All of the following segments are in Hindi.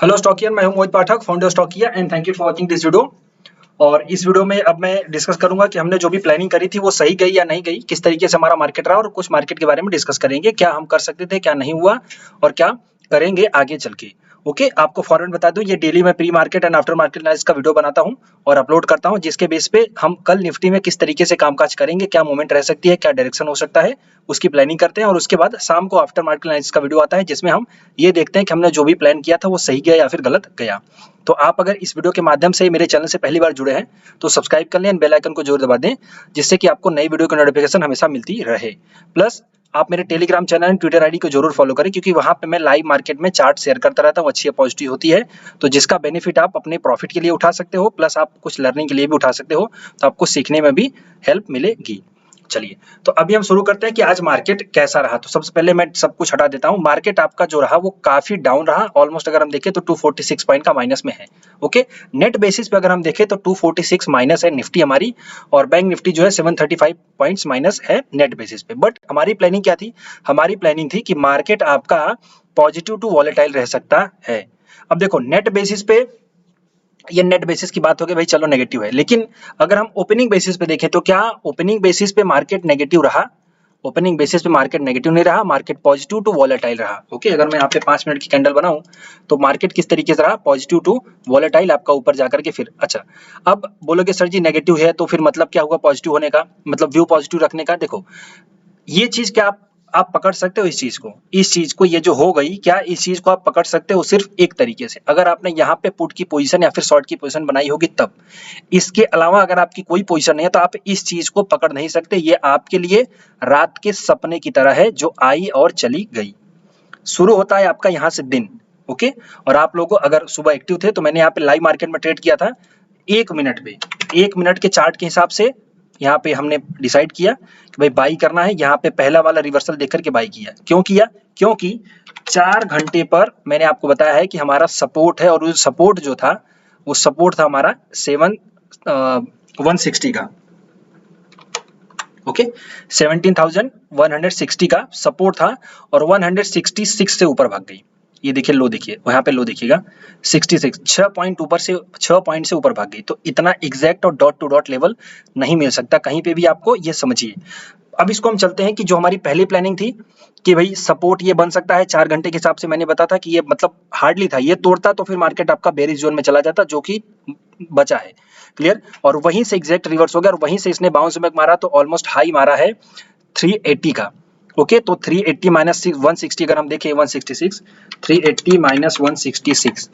हेलो स्टॉकियन, मैं हूं Mohit Pathak, founder Stockia and thank you for watching this video. और इस वीडियो में अब मैं डिस्कस करूंगा कि हमने जो भी प्लानिंग करी थी वो सही गई या नहीं गई, किस तरीके से हमारा मार्केट रहा और कुछ मार्केट के बारे में डिस्कस करेंगे, क्या हम कर सकते थे, क्या नहीं हुआ और क्या करेंगे आगे चल के। ओके, आपको फॉरवर्ड बता दूं, ये डेली मैं pre market and after market analysis का वीडियो बनाता हूं और अपलोड करता हूं, जिसके बेस पे हम कल निफ्टी में किस तरीके से कामकाज करेंगे, क्या मूवमेंट रह सकती है, क्या डायरेक्शन हो सकता है, उसकी प्लानिंग करते हैं। और उसके बाद शाम को आफ्टर मार्केट एनालिसिस का वीडियो आता है, जिसमें हम ये देखते हैं कि हमने जो भी प्लान किया था वो सही गया या फिर गलत गया। तो आप अगर इस वीडियो के माध्यम से मेरे चैनल से पहली बार जुड़े हैं तो सब्सक्राइब कर लें, बेल आइकन को जरूर दबा दें, जिससे कि आपको नई वीडियो की नोटिफिकेशन हमेशा मिलती रहे। प्लस आप मेरे Telegram channel and Twitter ID को जरूर फॉलो करें, क्योंकि वहां पे मैं लाइव मार्केट में चार्ट शेयर करता रहता हूँ, अच्छी पॉजिटिव होती है, तो जिसका बेनिफिट आप अपने प्रॉफिट के लिए उठा सकते हो, प्लस आप कुछ लर्निंग के लिए भी उठा सकते हो, तो आपको सीखने में भी हेल्प मिलेगी। चलिए, तो अभी हम शुरू करते हैं कि आज मार्केट कैसा रहा। तो सबसे पहले मैं सब कुछ हटा देता हूं। मार्केट आपका जो रहा वो काफी डाउन रहा, ऑलमोस्ट अगर हम देखें तो 246 पॉइंट का माइनस में है। ओके, नेट बेसिस पे अगर हम देखें तो 246 माइनस है निफ्टी हमारी, और बैंक निफ्टी जो है 735 पॉइंट्स माइनस है नेट बेसिस पे। बट हमारी प्लानिंग क्या थी? हमारी प्लानिंग थी कि मार्केट आपका पॉजिटिव टू वॉलेटाइल रह सकता है। अब देखो, नेट बेसिस पे, ये नेट बेसिस की बात हो गई भाई, चलो नेगेटिव है, लेकिन अगर हम ओपनिंग बेसिस पे देखें तो क्या ओपनिंग बेसिस पे मार्केट नेगेटिव रहा? ओपनिंग बेसिस पे मार्केट नेगेटिव नहीं रहा, मार्केट पॉजिटिव टू वॉलेटाइल रहा। ओके, अगर मैं यहाँ पे 5 मिनट की कैंडल बनाऊं तो मार्केट किस तरीके से रहा? पॉजिटिव टू वॉलेटाइल, आपका ऊपर जाकर के फिर अच्छा। अब बोलोगे सर जी नेगेटिव है तो फिर मतलब क्या हुआ पॉजिटिव होने का, मतलब व्यू पॉजिटिव रखने का? देखो, ये चीज क्या आप पकड़ सकते हो? इस चीज को ये जो हो गई, क्या इस चीज को आप पकड़ सकते हो सिर्फ एक तरीके से, अगर आपने यहाँ पे पुट की पोजीशन या फिर शॉर्ट की पोजीशन बनाई होगी तब। इसके अलावा अगर आपकी कोई पोजीशन नहीं है तो आप इस चीज को पकड़ नहीं सकते। ये आपके लिए रात के सपने की तरह है जो आई और चली गई। शुरू होता है आपका यहाँ से दिन। ओके, और आप लोगों को अगर सुबह एक्टिव थे तो मैंने यहाँ पे लाइव मार्केट में ट्रेड किया था 1 मिनट पे, 1 मिनट के चार्ट के हिसाब से यहाँ पे हमने डिसाइड किया कि भाई बाई करना है। यहाँ पे पहला वाला रिवर्सल देख करके बाई किया। क्यों किया? क्योंकि 4 घंटे पर मैंने आपको बताया है कि हमारा सपोर्ट है, और वो सपोर्ट जो था वो सपोर्ट था हमारा 160 का। ओके, 17,160 का सपोर्ट था और 166 से ऊपर भाग गई। ये देखिए लो, देखिए यहाँ पे लो देखिएगा 66, 6 पॉइंट ऊपर से, 6 पॉइंट से ऊपर भाग गई। तो इतना एग्जैक्ट और डॉट टू डॉट लेवल नहीं मिल सकता कहीं पे भी आपको, ये समझिए। अब इसको हम चलते हैं कि जो हमारी पहली प्लानिंग थी कि भाई सपोर्ट ये बन सकता है 4 घंटे के हिसाब से, मैंने बताया था कि ये मतलब हार्डली था, ये तोड़ता तो फिर मार्केट आपका बेरिश जोन में चला जाता, जो कि बचा है। क्लियर? और वहीं से एग्जैक्ट रिवर्स हो गया और वहीं से इसने बाउंस बैक मारा, तो ऑलमोस्ट हाई मारा है 380 का। ओके, तो 380 माइनस 160 अगर हम देखें 166, 380 माइनस 166,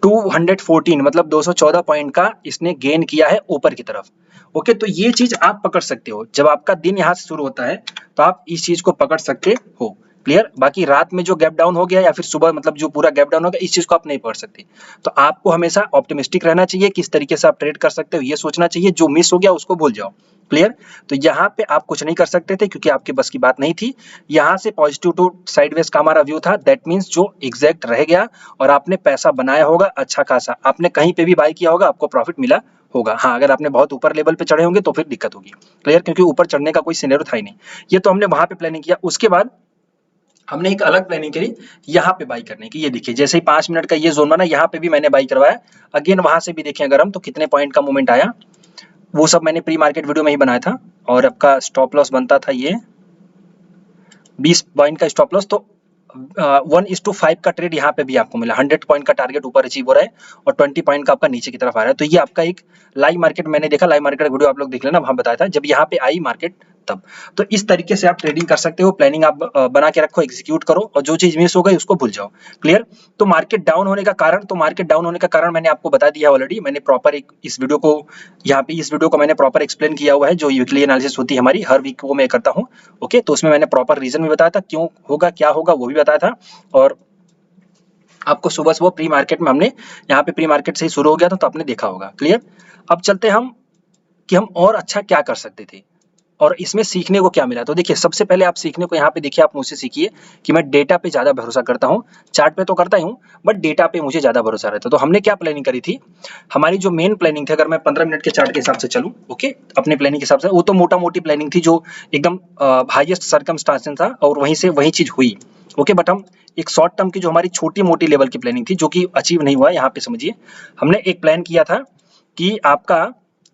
214 मतलब 214 पॉइंट का इसने गेन किया है ऊपर की तरफ। ओके, तो ये चीज आप पकड़ सकते हो। जब आपका दिन यहाँ से शुरू होता है तो आप इस चीज को पकड़ सकते हो। क्लियर? बाकी रात में जो गैप डाउन हो गया या फिर सुबह मतलब जो पूरा गैप डाउन हो गया, इस चीज को आप नहीं पकड़ सकते। तो आपको हमेशा ऑप्टिमिस्टिक रहना चाहिए, किस तरीके से आप ट्रेड कर सकते हो ये सोचना चाहिए। जो मिस हो गया उसको भूल जाओ। क्लियर? तो यहाँ पे आप कुछ नहीं कर सकते थे क्योंकि आपके बस की बात नहीं थी। यहाँ से पॉजिटिव टू साइडवेज का हमारा व्यू था, दैट मीन्स जो एग्जैक्ट रह गया और आपने पैसा बनाया होगा अच्छा खासा, आपने कहीं पे भी बाय किया होगा, आपको प्रॉफिट मिला होगा। हाँ, अगर आपने बहुत ऊपर लेवल पे चढ़े होंगे तो फिर दिक्कत होगी। क्लियर? क्योंकि ऊपर चढ़ने का कोई सिनेरियो था ही नहीं। ये तो हमने वहां पे प्लानिंग किया। उसके बाद हमने एक अलग प्लानिंग करी यहाँ पे बाई करने की। ये देखिए, जैसे ही 5 मिनट का ये जोन बना, यहाँ पे भी मैंने बाई करवाया। अगेन वहां से भी देखें अगर हम, तो कितने पॉइंट का मूवमेंट आया, वो सब मैंने प्री मार्केट वीडियो में ही बनाया था। और आपका स्टॉप लॉस बनता था ये 20 पॉइंट का स्टॉप लॉस। तो 1:5 का ट्रेड यहाँ पे भी आपको मिला। 100 पॉइंट का टारगेट ऊपर अचीव हो रहा है और 20 पॉइंट का आपका नीचे की तरफ आ रहा है। तो ये आपका एक लाइव मार्केट मैंने देखा, लाइव मार्केट वीडियो आप लोग देख लेना, वहां बताया था जब यहाँ पे आई मार्केट तब। तो इस तरीके से आप ट्रेडिंग कर सकते हो। प्लानिंग आप बना के रखो, एग्जीक्यूट करो, और जो चीज मिस हो गई उसको भूल जाओ। क्लियर? तो मार्केट डाउन होने का कारण, मैंने आपको बता दिया ऑलरेडी। मैंने प्रॉपर एक इस वीडियो को, यहाँ पे इस वीडियो को मैंने प्रॉपर एक्सप्लेन किया हुआ है। जो वीकली एनालिसिस होती है हमारी, हर वीक वो मैं करता हूँ। ओके, तो उसमें मैंने प्रॉपर रीजन भी बताया था, क्यों होगा क्या होगा वो भी बताया था। और आपको सुबह सुबह प्री मार्केट में हमने, यहाँ पे प्री मार्केट से ही शुरू हो गया था तो आपने देखा होगा। क्लियर? अब चलते हम कि हम और अच्छा क्या कर सकते थे और इसमें सीखने को क्या मिला। तो देखिए, सबसे पहले आप सीखने को यहाँ पे देखिए, आप मुझसे सीखिए कि मैं डेटा पे ज्यादा भरोसा करता हूँ। चार्ट पे तो करता ही हूँ, बट डेटा पे मुझे ज्यादा भरोसा रहता है। तो हमने क्या प्लानिंग करी थी? हमारी जो मेन प्लानिंग थी, अगर मैं 15 मिनट के चार्ट के हिसाब से चलूँ, ओके, अपने प्लानिंग के हिसाब से, वो तो मोटा मोटी प्लानिंग थी जो एकदम हाईएस्ट सर्कमस्टांसेस था और वहीं से वही चीज हुई। ओके, बट हम एक शॉर्ट टर्म की जो हमारी छोटी मोटी लेवल की प्लानिंग थी जो कि अचीव नहीं हुआ, यहाँ पे समझिए हमने एक प्लान किया था कि आपका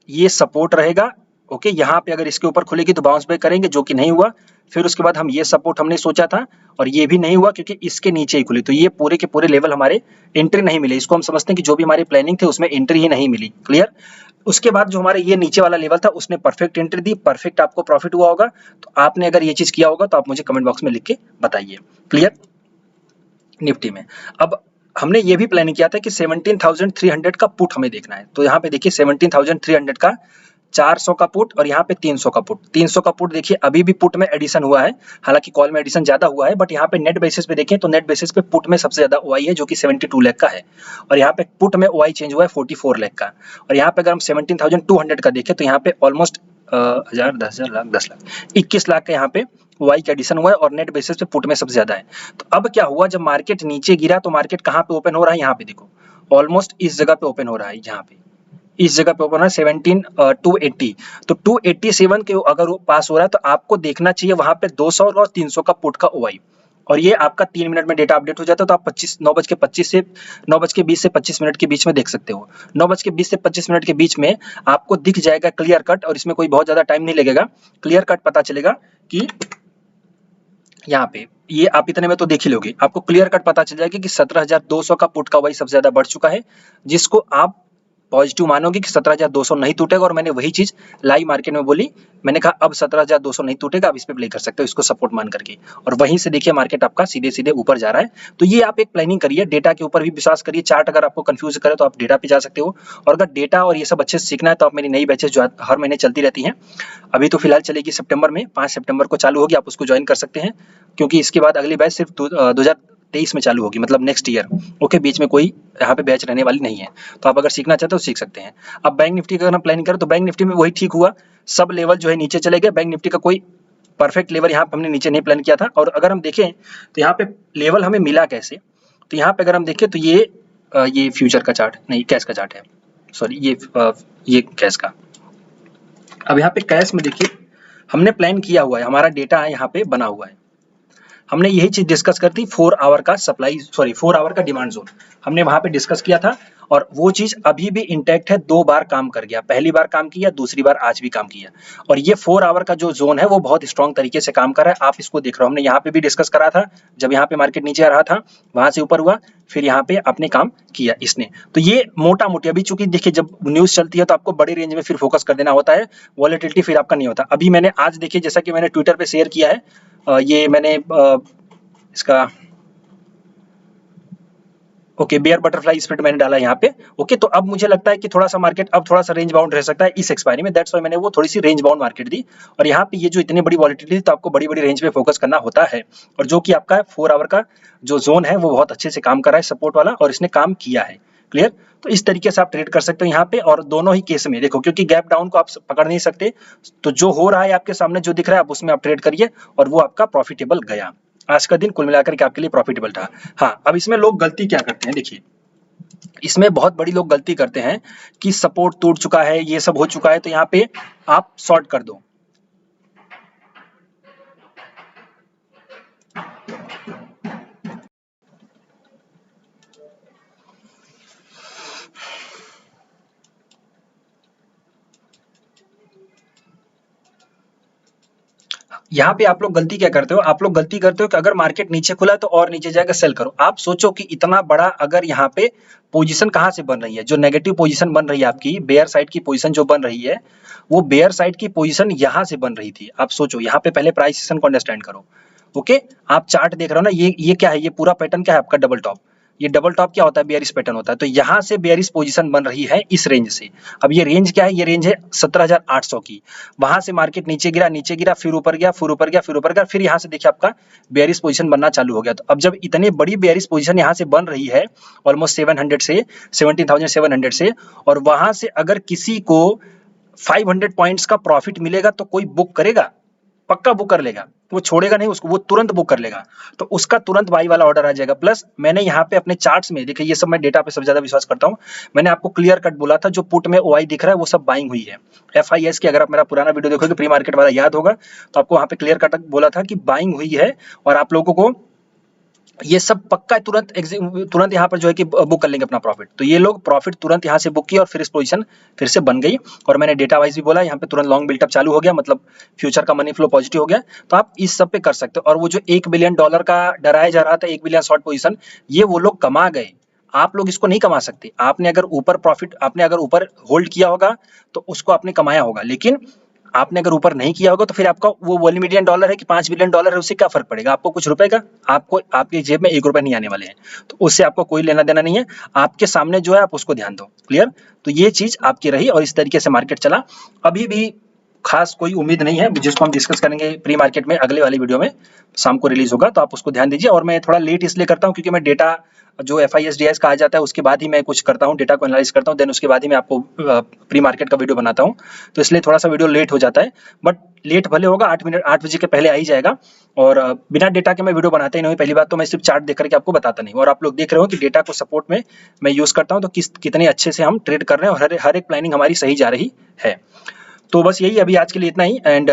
ये सपोर्ट रहेगा। ओके, यहाँ पे अगर इसके ऊपर खुलेगी तो बाउंस बैक करेंगे, जो कि नहीं हुआ। फिर उसके बाद हम ये सपोर्ट हमने सोचा था और ये भी नहीं हुआ क्योंकि इसके नीचे ही खुली, तो ये पूरे के पूरे लेवल हमारे एंट्री नहीं मिले। इसको हम समझते हैं कि जो भी हमारी प्लानिंग थी उसमें एंट्री ही नहीं मिली। क्लियर। उसके बाद जो हमारे ये नीचे वाला लेवल था उसने परफेक्ट एंट्री दी, परफेक्ट आपको प्रॉफिट हुआ होगा। तो आपने अगर ये चीज किया होगा तो आप मुझे कमेंट बॉक्स में लिख के बताइए। क्लियर। निफ्टी में अब हमने ये भी प्लानिंग किया था कि 17,300 का पुट हमें देखना है। तो यहाँ पे देखिए 17,300 का 400 का पुट और यहाँ पे 300 का पुट। 300 का पुट देखिए अभी भी पुट में एडिशन हुआ है, हालांकि कॉल में एडिशन ज्यादा हुआ है, बट यहाँ पे नेट बेसिस पे देखें तो नेट बेसिस पे पुट में सबसे ज्यादा ओआई है जो कि 72 लाख का है, और यहाँ पे पुट में ओआई चेंज हुआ है 44 लाख का। और यहाँ पे अगर हम 17,200 का देखें तो यहाँ पे ऑलमोस्ट 1000, 10,000, लाख, 10 लाख, 21 लाख का यहाँ पे वाई का एडिशन हुआ है और नेट बेसिस पे पुट में सबसे ज्यादा है। तो अब क्या हुआ, जब मार्केट नीचे गिरा तो मार्केट कहाँ पे ओपन हो रहा है, यहाँ पे देखो ऑलमोस्ट इस जगह पे ओपन हो रहा है, यहाँ पे इस जगह पे ओपन है 17,280। तो 287 के अगर वो पास हो रहा है तो आपको देखना चाहिए वहां पे 200 और 300 का पुट का ओआई, और ये आपका 3 मिनट में डेटा अपडेट हो जाता है। तो आप 9:25 से 9:20 से 25 मिनट के बीच में देख सकते हो। 9:20 से 25 मिनट के बीच में आपको दिख जाएगा क्लियर कट, और इसमें कोई बहुत ज्यादा टाइम नहीं लगेगा, क्लियर कट पता चलेगा कि यहाँ पे ये आप इतने में तो देख ही लोगे, आपको क्लियर कट पता चल जाएगा कि 17,200 का पुट का वही सबसे ज्यादा बढ़ चुका है, जिसको आप पॉजिटिव मानोगे कि 17,200 नहीं टूटेगा। और मैंने वही चीज लाइव मार्केट में बोली, मैंने कहा अब 17,200 नहीं टूटेगा, आप इस पे प्ले कर सकते हो इसको सपोर्ट मान करके, और वहीं से देखिए मार्केट आपका सीधे सीधे ऊपर जा रहा है। तो ये आप एक प्लानिंग करिए, डेटा के ऊपर भी विश्वास करिए। चार्ट अगर आपको कंफ्यूज करे तो आप डेटा पे जा सकते हो, और अगर डेटा और ये सब अच्छे से सीखना है तो आप मेरी नई बैचेस जो हर महीने चलती रहती हैं, अभी तो फिलहाल चलेगी सितंबर में, 5 सितंबर को चालू होगी, आप उसको ज्वाइन कर सकते हैं, क्योंकि इसके बाद अगली बैच सिर्फ 2023 में चालू होगी, मतलब नेक्स्ट ईयर। ओके, बीच में कोई यहाँ पे बैच रहने वाली नहीं है, तो आप अगर सीखना चाहते हो सीख सकते हैं। अब बैंक निफ्टी का अगर हम प्लानिंग करें तो बैंक निफ्टी में वही ठीक हुआ, सब लेवल जो है नीचे चले गए। बैंक निफ्टी का कोई परफेक्ट लेवल यहाँ पे हमने नीचे नहीं प्लान किया था। और अगर हम देखें तो यहाँ पे लेवल हमें मिला कैसे, तो यहाँ पे अगर हम देखें तो ये फ्यूचर का चार्ट नहीं, कैश का चार्ट है, सॉरी ये कैश का। अब यहाँ पे कैश में देखिए हमने प्लान किया हुआ है, हमारा डेटा है यहाँ पे बना हुआ है, हमने यही चीज डिस्कस करती 4 आवर का सप्लाई, सॉरी 4 आवर का डिमांड जोन हमने वहां पे डिस्कस किया था, और वो चीज अभी भी इंटैक्ट है। 2 बार काम कर गया, पहली बार काम किया, दूसरी बार आज भी काम किया, और ये 4 आवर का जो जोन है वो बहुत स्ट्रॉन्ग तरीके से काम कर रहा है। आप इसको देख रहे हो, हमने यहाँ पे भी डिस्कस करा था, जब यहाँ पे मार्केट नीचे आ रहा था वहां से ऊपर हुआ, फिर यहाँ पे अपने काम किया इसने। तो ये मोटा मोटी अभी चूंकि देखिए जब न्यूज चलती है तो आपको बड़े रेंज में फिर फोकस कर देना होता है, वॉलेटिलिटी फिर आपका नहीं होता। अभी मैंने आज देखिए जैसा कि मैंने ट्विटर पे शेयर किया है, ये मैंने इसका ओके बेयर बटरफ्लाई स्प्लिट मैंने डाला यहाँ पे। ओके, तो अब मुझे लगता है कि थोड़ा सा मार्केट अब थोड़ा सा रेंज बाउंड रह सकता है इस एक्सपायरी में, दैट्स व्हाई मैंने वो थोड़ी सी रेंज बाउंड मार्केट दी। और यहाँ पे ये जो इतनी बड़ी वॉलेटिलिटी, तो आपको बड़ी बड़ी रेंज पे फोकस करना होता है, और जो कि आपका 4 आवर का जो जोन है वो बहुत अच्छे से काम कर रहा है सपोर्ट वाला, और इसने काम किया है। क्लियर। तो इस तरीके से आप ट्रेड कर सकते हो यहाँ पे, और दोनों ही केस में देखो क्योंकि गैप डाउन को आप पकड़ नहीं सकते, तो जो हो रहा है आपके सामने जो दिख रहा है आप उसमें आप ट्रेड करिए, और वो आपका प्रॉफिटेबल गया। आज का दिन कुल मिलाकर के आपके लिए प्रॉफिटेबल था। हाँ, अब इसमें लोग गलती क्या करते हैं, देखिए इसमें बहुत बड़ी लोग गलती करते हैं कि सपोर्ट टूट चुका है, ये सब हो चुका है, तो यहाँ पे आप शॉर्ट कर दो। यहाँ पे आप लोग गलती क्या करते हो, आप लोग गलती करते हो कि अगर मार्केट नीचे खुला तो और नीचे जाकर सेल करो। आप सोचो कि इतना बड़ा अगर यहाँ पे पोजीशन कहाँ से बन रही है, जो नेगेटिव पोजीशन बन रही है आपकी, बेयर साइड की पोजीशन जो बन रही है, वो बेयर साइड की पोजीशन यहाँ से बन रही थी। आप सोचो यहाँ पे पहले प्राइस एक्शन को अंडरस्टैंड करो। ओके, आप चार्ट देख रहे हो ना, ये क्या है, ये पूरा पैटर्न क्या है आपका, डबल टॉप। ये डबल टॉप क्या होता है, बेयरिश पैटर्न होता है। तो यहाँ से बेयरिश पोजीशन बन रही है इस रेंज से। अब ये रेंज क्या है, ये रेंज है 17,800 की। वहां से मार्केट नीचे गिरा, फिर ऊपर गया, फिर ऊपर गया, फिर ऊपर गया, फिर यहाँ से देखिए आपका बेयरिश पोजीशन बनना चालू हो गया। तो अब जब इतनी बड़ी बेयरिश पोजीशन यहाँ से बन रही है ऑलमोस्ट 700 से 17,700 से, और वहां से अगर किसी को 500 पॉइंट्स का प्रॉफिट मिलेगा तो कोई बुक करेगा, पक्का बुक कर लेगा, वो छोड़ेगा नहीं उसको, वो तुरंत बुक कर लेगा। तो उसका तुरंत बाई वाला ऑर्डर आ जाएगा। प्लस मैंने यहाँ पे अपने चार्ट्स में देखिए, ये सब मैं डेटा पे सबसे ज्यादा विश्वास करता हूँ, मैंने आपको क्लियर कट बोला था जो पुट में ओआई दिख रहा है वो सब बाइंग हुई है। FIS की अगर आप मेरा पुराना वीडियो देखोगे प्री मार्केट वाला याद होगा, तो आपको वहाँ पे क्लियर कट बोला था कि बाइंग हुई है, और आप लोगों को ये सब पक्का तुरंत यहाँ पर जो है कि बुक कर लेंगे अपना प्रॉफिट। तो ये लोग प्रॉफिट तुरंत यहाँ से बुक किया और फिर इस पोजीशन फिर से बन गई। और मैंने डेटा वाइज भी बोला, यहाँ पे तुरंत लॉन्ग बिल्टअप चालू हो गया, मतलब फ्यूचर का मनी फ्लो पॉजिटिव हो गया। तो आप इस सब पे कर सकते हो। और वो जो $1 बिलियन का डराया जा रहा था, 1 बिलियन शॉर्ट पोजीशन, ये वो लोग कमा गए। आप लोग इसको नहीं कमा सकते। आपने अगर ऊपर होल्ड किया होगा तो उसको आपने कमाया होगा, लेकिन आपने अगर ऊपर नहीं किया होगा तो फिर आपका वो $1 बिलियन है कि $5 बिलियन है, उससे क्या फर्क पड़ेगा? आपको कुछ रुपए का, आपको आपकी जेब में ₹1 नहीं आने वाले हैं, तो उससे आपको कोई लेना देना नहीं है। आपके सामने जो है आप उसको ध्यान दो। क्लियर? तो ये चीज आपकी रही और इस तरीके से मार्केट चला। अभी भी खास कोई उम्मीद नहीं है, जिसको हम डिस्कस करेंगे प्री मार्केट में अगले वाली वीडियो में, शाम को रिलीज होगा, तो आप उसको ध्यान दीजिए। और मैं थोड़ा लेट इसलिए करता हूँ क्योंकि मैं डेटा जो FIS-DIS का आ जाता है उसके बाद ही मैं कुछ करता हूँ, डेटा को एनालाइज करता हूँ, देन उसके बाद ही मैं आपको प्री मार्केट का वीडियो बनाता हूँ। तो इसलिए थोड़ा सा वीडियो लेट हो जाता है, बट लेट भले होगा, 8 बजे के पहले आ ही जाएगा। और बिना डेटा के मैं वीडियो बनाता ही नहीं। पहली बात तो मैं सिर्फ चार्ट देख करके आपको बताता नहीं। और आप लोग देख रहे हो कि डेटा को सपोर्ट में मैं यूज करता हूँ, तो कितने अच्छे से हम ट्रेड कर रहे हैं और हर एक प्लानिंग हमारी सही जा रही है। तो बस यही अभी आज के लिए इतना ही। And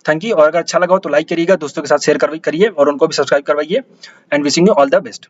thank you. और अगर अच्छा लगा हो तो लाइक करिएगा, दोस्तों के साथ शेयर करिए और उनको भी सब्सक्राइब करवाइए। And wishing you all the best.